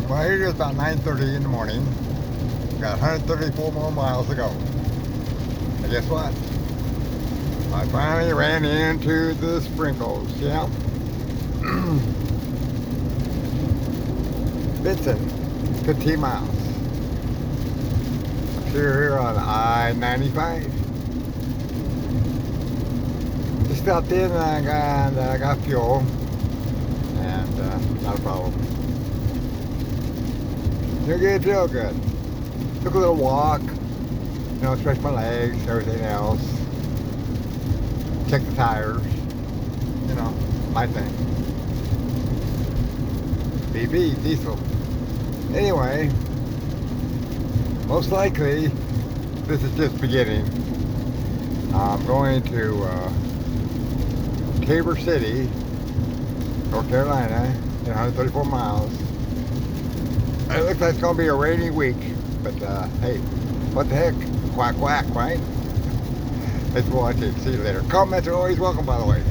Well, here it is about 9:30 in the morning. Got 134 more miles to go. And guess what? I finally ran into the sprinkles. Yeah. Benson, 15 miles. Here on I-95. Just stopped in and I got fuel. And not a problem. Feel good, feel good. Took a little walk, you know, stretch my legs, everything else. Check the tires, you know, my thing. BB, diesel. Anyway, most likely, this is just beginning. I'm going to Tabor City, North Carolina, 134 miles. It looks like it's going to be a rainy week, but hey, what the heck? Quack, quack, right? Thanks for watching. See you later. Comments are always welcome, by the way.